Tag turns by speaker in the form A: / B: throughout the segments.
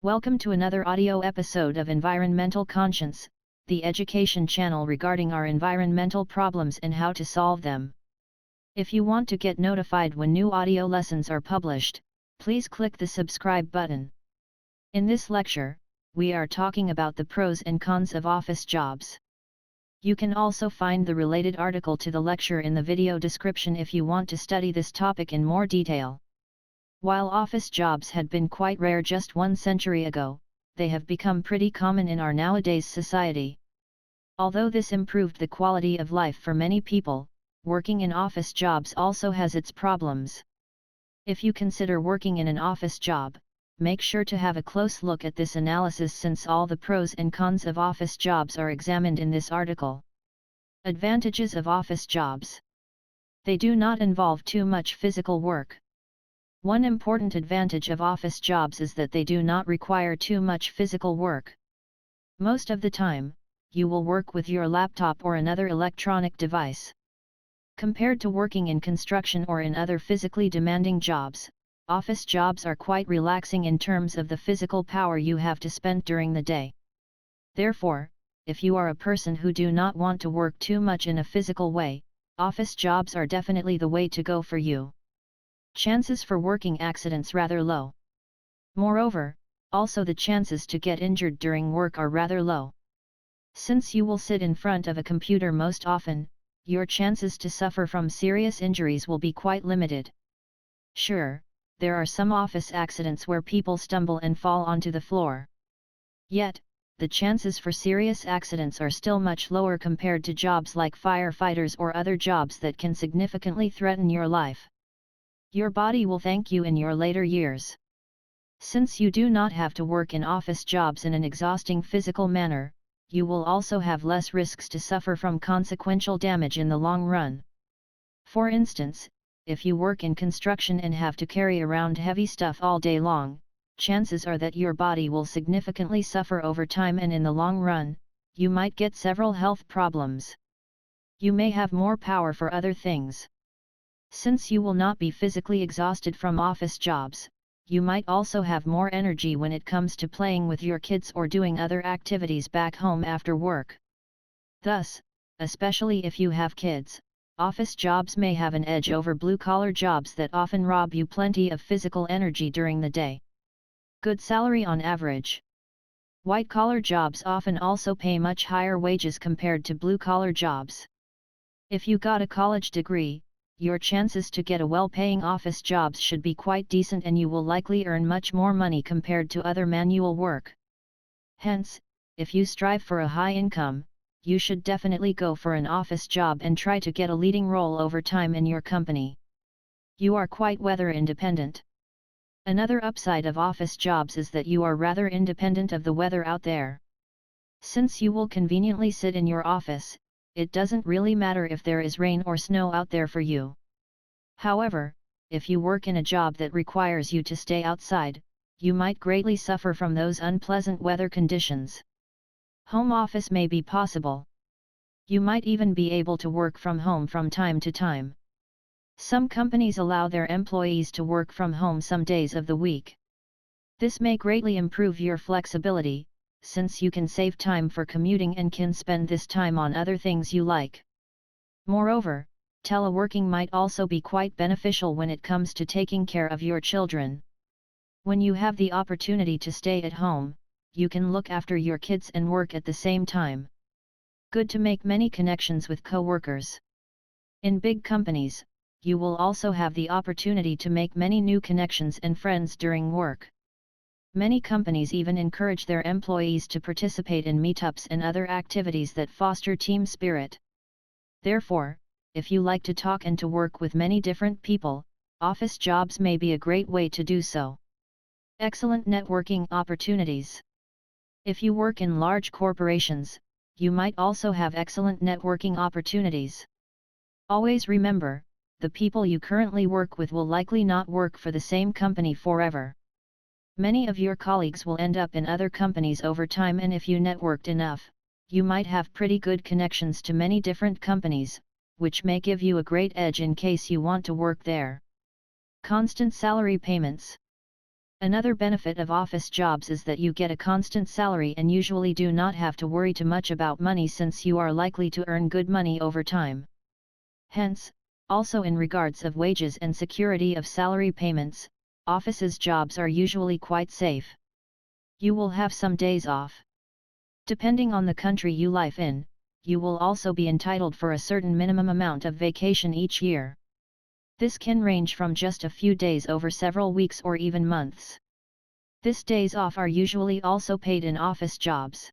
A: Welcome to another audio episode of Environmental Conscience, the education channel regarding our environmental problems and how to solve them. If you want to get notified when new audio lessons are published, please click the subscribe button. In this lecture, we are talking about the pros and cons of office jobs. You can also find the related article to the lecture in the video description if you want to study this topic in more detail. While office jobs had been quite rare just 1 century ago, they have become pretty common in our nowadays society. Although this improved the quality of life for many people, working in office jobs also has its problems. If you consider working in an office job, make sure to have a close look at this analysis since all the pros and cons of office jobs are examined in this article. Advantages of office jobs. They do not involve too much physical work. One important advantage of office jobs is that they do not require too much physical work. Most of the time, you will work with your laptop or another electronic device. Compared to working in construction or in other physically demanding jobs, office jobs are quite relaxing in terms of the physical power you have to spend during the day. Therefore, if you are a person who do not want to work too much in a physical way, office jobs are definitely the way to go for you. Chances for working accidents rather low. Moreover, also the chances to get injured during work are rather low. Since you will sit in front of a computer most often, your chances to suffer from serious injuries will be quite limited. Sure, there are some office accidents where people stumble and fall onto the floor. Yet, the chances for serious accidents are still much lower compared to jobs like firefighters or other jobs that can significantly threaten your life. Your body will thank you in your later years. Since you do not have to work in office jobs in an exhausting physical manner, you will also have less risks to suffer from consequential damage in the long run. For instance, if you work in construction and have to carry around heavy stuff all day long, chances are that your body will significantly suffer over time and in the long run, you might get several health problems. You may have more power for other things. Since you will not be physically exhausted from office jobs, you might also have more energy when it comes to playing with your kids or doing other activities back home after work. Thus, especially if you have kids, office jobs may have an edge over blue-collar jobs that often rob you plenty of physical energy during the day. Good salary on average. White-collar jobs often also pay much higher wages compared to blue-collar jobs. If you got a college degree, your chances to get a well-paying office jobs should be quite decent and you will likely earn much more money compared to other manual work. Hence, if you strive for a high income, you should definitely go for an office job and try to get a leading role over time in your company. You are quite weather independent. Another upside of office jobs is that you are rather independent of the weather out there. Since you will conveniently sit in your office, it doesn't really matter if there is rain or snow out there for you. However, if you work in a job that requires you to stay outside, you might greatly suffer from those unpleasant weather conditions. Home office may be possible. You might even be able to work from home from time to time. Some companies allow their employees to work from home some days of the week. This may greatly improve your flexibility, since you can save time for commuting and can spend this time on other things you like. Moreover, teleworking might also be quite beneficial when it comes to taking care of your children. When you have the opportunity to stay at home, you can look after your kids and work at the same time. Good to make many connections with co-workers. In big companies, you will also have the opportunity to make many new connections and friends during work. Many companies even encourage their employees to participate in meetups and other activities that foster team spirit. Therefore, if you like to talk and to work with many different people, office jobs may be a great way to do so. Excellent networking opportunities. If you work in large corporations, you might also have excellent networking opportunities. Always remember, the people you currently work with will likely not work for the same company forever. Many of your colleagues will end up in other companies over time, and if you networked enough, you might have pretty good connections to many different companies, which may give you a great edge in case you want to work there. Constant salary payments. Another benefit of office jobs is that you get a constant salary and usually do not have to worry too much about money since you are likely to earn good money over time. Hence, also in regards of wages and security of salary payments, offices jobs are usually quite safe. You will have some days off. Depending on the country you live in, you will also be entitled for a certain minimum amount of vacation each year. This can range from just a few days over several weeks or even months. These days off are usually also paid in office jobs.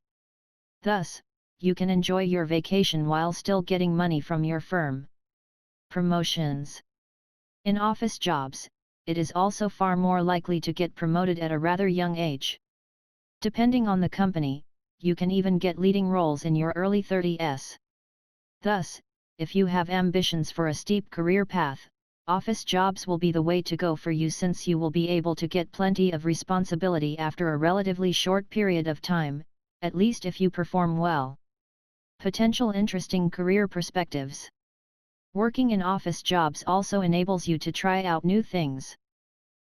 A: Thus, you can enjoy your vacation while still getting money from your firm. Promotions. In office jobs, it is also far more likely to get promoted at a rather young age. Depending on the company, you can even get leading roles in your early 30s. Thus, if you have ambitions for a steep career path, office jobs will be the way to go for you since you will be able to get plenty of responsibility after a relatively short period of time, at least if you perform well. Potential interesting career perspectives. Working in office jobs also enables you to try out new things.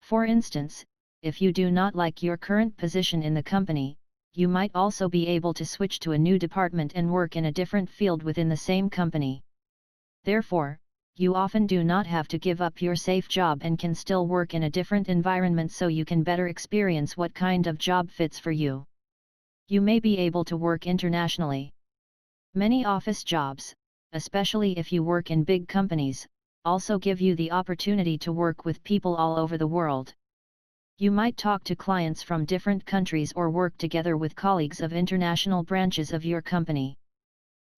A: For instance, if you do not like your current position in the company, you might also be able to switch to a new department and work in a different field within the same company. Therefore, you often do not have to give up your safe job and can still work in a different environment so you can better experience what kind of job fits for you. You may be able to work internationally. Many office jobs, especially if you work in big companies, also give you the opportunity to work with people all over the world. You might talk to clients from different countries or work together with colleagues of international branches of your company.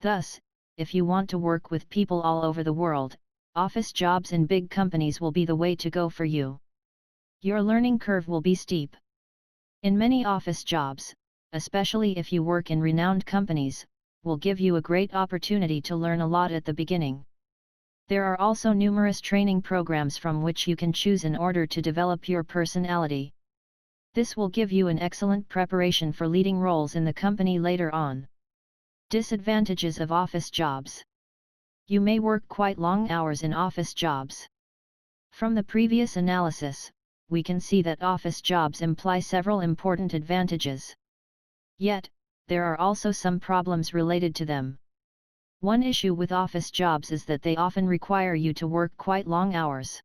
A: Thus, if you want to work with people all over the world, office jobs in big companies will be the way to go for you. Your learning curve will be steep. In many office jobs, especially if you work in renowned companies, will give you a great opportunity to learn a lot at the beginning. There are also numerous training programs from which you can choose in order to develop your personality. This will give you an excellent preparation for leading roles in the company later on. Disadvantages of office jobs. You may work quite long hours in office jobs. From the previous analysis, we can see that office jobs imply several important advantages. Yet, there are also some problems related to them. One issue with office jobs is that they often require you to work quite long hours.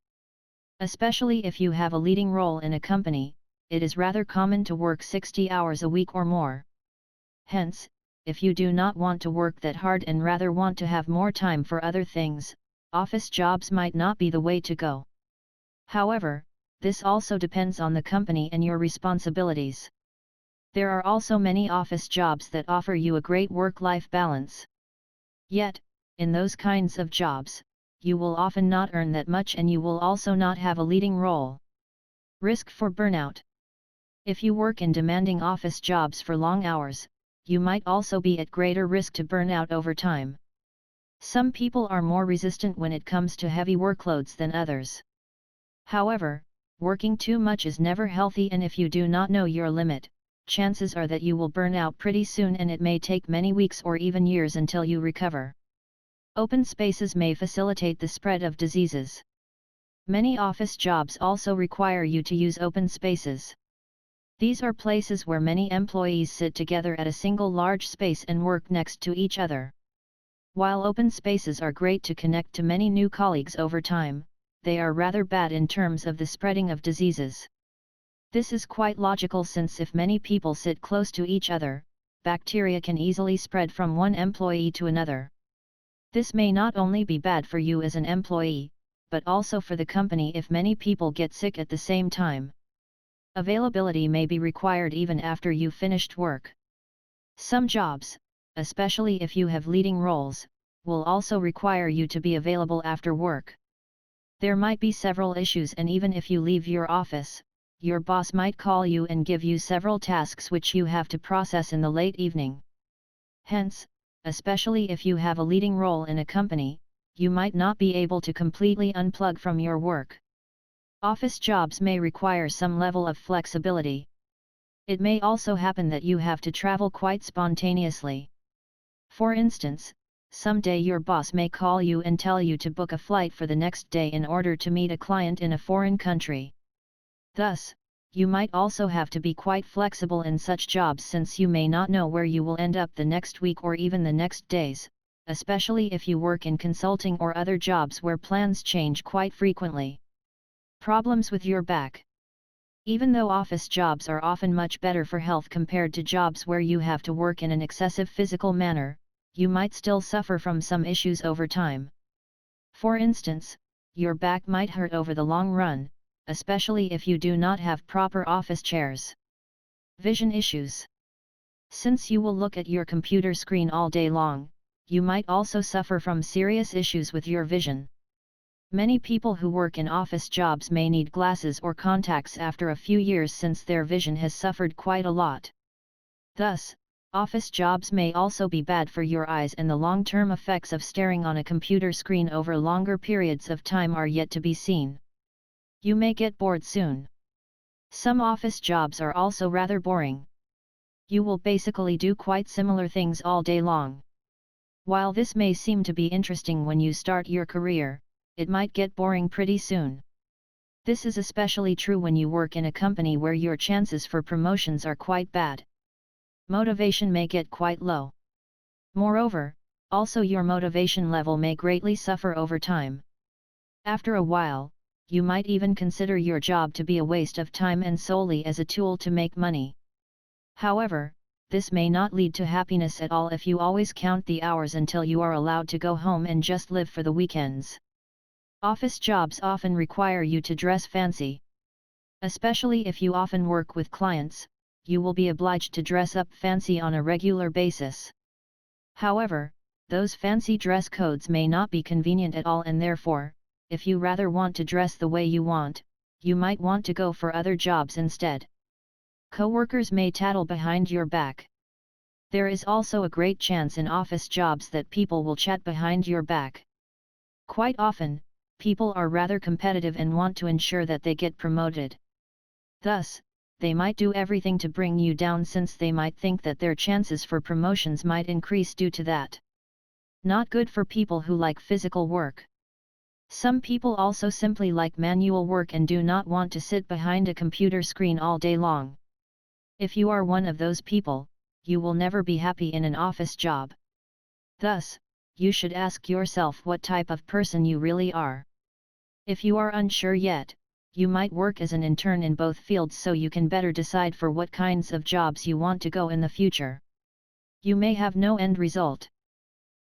A: Especially if you have a leading role in a company, it is rather common to work 60 hours a week or more. Hence, if you do not want to work that hard and rather want to have more time for other things, office jobs might not be the way to go. However, this also depends on the company and your responsibilities. There are also many office jobs that offer you a great work-life balance. Yet, in those kinds of jobs, you will often not earn that much and you will also not have a leading role. Risk for burnout. If you work in demanding office jobs for long hours, you might also be at greater risk to burn out over time. Some people are more resistant when it comes to heavy workloads than others. However, working too much is never healthy, and if you do not know your limit, chances are that you will burn out pretty soon and it may take many weeks or even years until you recover. Open spaces may facilitate the spread of diseases. Many office jobs also require you to use open spaces. These are places where many employees sit together at a single large space and work next to each other. While open spaces are great to connect to many new colleagues over time, they are rather bad in terms of the spreading of diseases. This is quite logical since if many people sit close to each other, bacteria can easily spread from one employee to another. This may not only be bad for you as an employee, but also for the company if many people get sick at the same time. Availability may be required even after you've finished work. Some jobs, especially if you have leading roles, will also require you to be available after work. There might be several issues, and even if you leave your office, your boss might call you and give you several tasks which you have to process in the late evening. Hence, especially if you have a leading role in a company, you might not be able to completely unplug from your work. Office jobs may require some level of flexibility. It may also happen that you have to travel quite spontaneously. For instance, someday your boss may call you and tell you to book a flight for the next day in order to meet a client in a foreign country. Thus, You might also have to be quite flexible in such jobs since you may not know where you will end up the next week or even the next days, especially if you work in consulting or other jobs where plans change quite frequently. Problems with your back. Even though office jobs are often much better for health compared to jobs where you have to work in an excessive physical manner, you might still suffer from some issues over time. For instance, your back might hurt over the long run, especially if you do not have proper office chairs. Vision issues. Since you will look at your computer screen all day long, you might also suffer from serious issues with your vision. Many people who work in office jobs may need glasses or contacts after a few years since their vision has suffered quite a lot. Thus, office jobs may also be bad for your eyes, and the long-term effects of staring on a computer screen over longer periods of time are yet to be seen. You may get bored soon. Some office jobs are also rather boring. You will basically do quite similar things all day long. While this may seem to be interesting when you start your career, it might get boring pretty soon. This is especially true when you work in a company where your chances for promotions are quite bad. Motivation may get quite low. Moreover, also your motivation level may greatly suffer over time. After a while, you might even consider your job to be a waste of time and solely as a tool to make money. However, this may not lead to happiness at all if you always count the hours until you are allowed to go home and just live for the weekends. Office jobs often require you to dress fancy. Especially if you often work with clients, you will be obliged to dress up fancy on a regular basis. However, those fancy dress codes may not be convenient at all, and therefore, if you rather want to dress the way you want, you might want to go for other jobs instead. Co-workers may tattle behind your back. There is also a great chance in office jobs that people will chat behind your back. Quite often, people are rather competitive and want to ensure that they get promoted. Thus, they might do everything to bring you down since they might think that their chances for promotions might increase due to that. Not good for people who like physical work. Some people also simply like manual work and do not want to sit behind a computer screen all day long. If you are one of those people, you will never be happy in an office job. Thus, you should ask yourself what type of person you really are. If you are unsure yet, you might work as an intern in both fields so you can better decide for what kinds of jobs you want to go in the future. You may have no end result.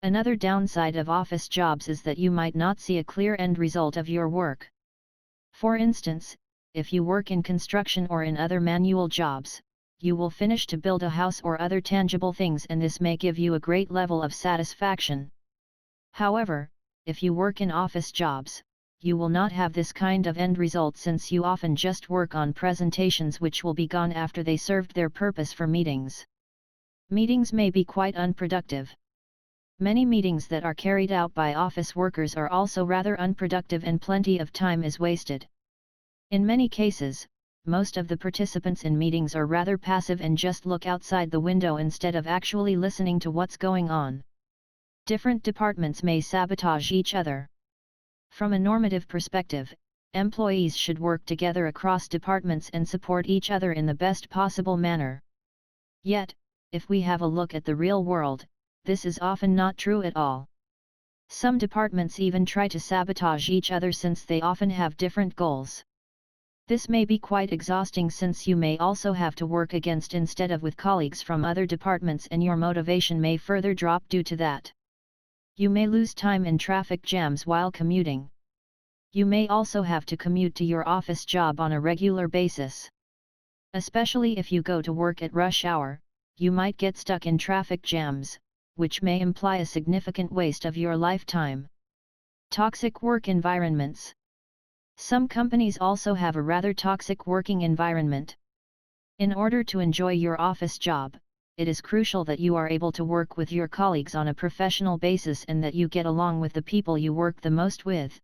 A: Another downside of office jobs is that you might not see a clear end result of your work. For instance, if you work in construction or in other manual jobs, you will finish to build a house or other tangible things, and this may give you a great level of satisfaction. However, if you work in office jobs, you will not have this kind of end result since you often just work on presentations which will be gone after they served their purpose for meetings. Meetings may be quite unproductive. Many meetings that are carried out by office workers are also rather unproductive and plenty of time is wasted. In many cases, most of the participants in meetings are rather passive and just look outside the window instead of actually listening to what's going on. Different departments may sabotage each other. From a normative perspective, employees should work together across departments and support each other in the best possible manner. Yet, if we have a look at the real world, this is often not true at all. Some departments even try to sabotage each other since they often have different goals. This may be quite exhausting since you may also have to work against instead of with colleagues from other departments, and your motivation may further drop due to that. You may lose time in traffic jams while commuting. You may also have to commute to your office job on a regular basis. Especially if you go to work at rush hour, you might get stuck in traffic jams, which may imply a significant waste of your lifetime. Toxic work environments. Some companies also have a rather toxic working environment. In order to enjoy your office job, it is crucial that you are able to work with your colleagues on a professional basis and that you get along with the people you work the most with.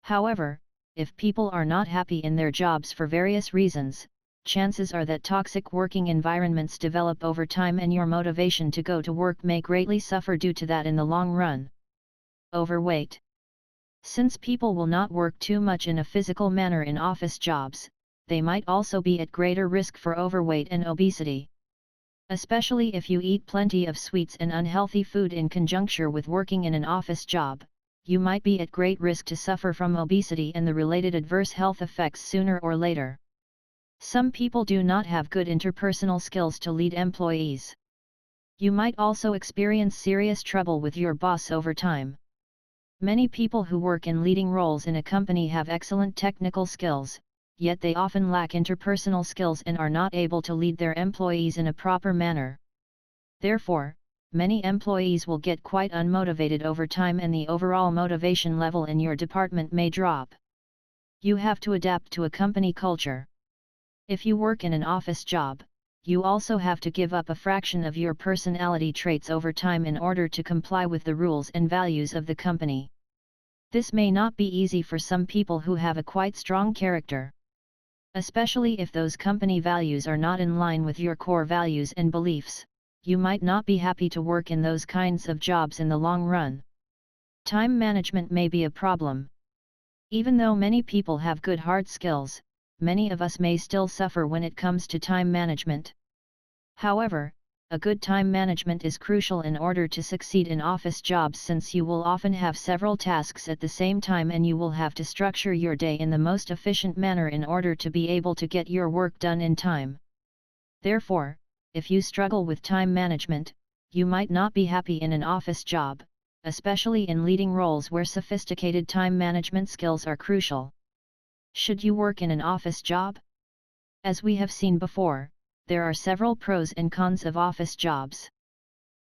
A: However, if people are not happy in their jobs for various reasons, chances are that toxic working environments develop over time and your motivation to go to work may greatly suffer due to that in the long run. Overweight. Since people will not work too much in a physical manner in office jobs, they might also be at greater risk for overweight and obesity. Especially if you eat plenty of sweets and unhealthy food in conjunction with working in an office job, you might be at great risk to suffer from obesity and the related adverse health effects sooner or later. Some people do not have good interpersonal skills to lead employees. You might also experience serious trouble with your boss over time. Many people who work in leading roles in a company have excellent technical skills, yet they often lack interpersonal skills and are not able to lead their employees in a proper manner. Therefore, many employees will get quite unmotivated over time and the overall motivation level in your department may drop. You have to adapt to a company culture. If you work in an office job, you also have to give up a fraction of your personality traits over time in order to comply with the rules and values of the company. This may not be easy for some people who have a quite strong character. Especially if those company values are not in line with your core values and beliefs, you might not be happy to work in those kinds of jobs in the long run. Time management may be a problem. Even though many people have good hard skills, many of us may still suffer when it comes to time management. However, a good time management is crucial in order to succeed in office jobs since you will often have several tasks at the same time and you will have to structure your day in the most efficient manner in order to be able to get your work done in time. Therefore, if you struggle with time management, you might not be happy in an office job, especially in leading roles where sophisticated time management skills are crucial. Should you work in an office job? As we have seen before, there are several pros and cons of office jobs.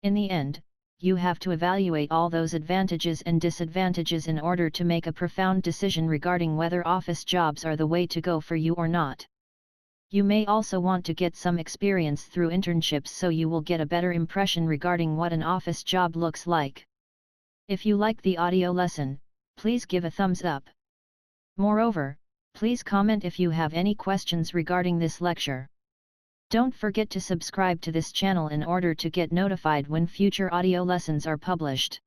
A: In the end, you have to evaluate all those advantages and disadvantages in order to make a profound decision regarding whether office jobs are the way to go for you or not. You may also want to get some experience through internships so you will get a better impression regarding what an office job looks like. If you like the audio lesson, please give a thumbs up. Moreover, please comment if you have any questions regarding this lecture. Don't forget to subscribe to this channel in order to get notified when future audio lessons are published.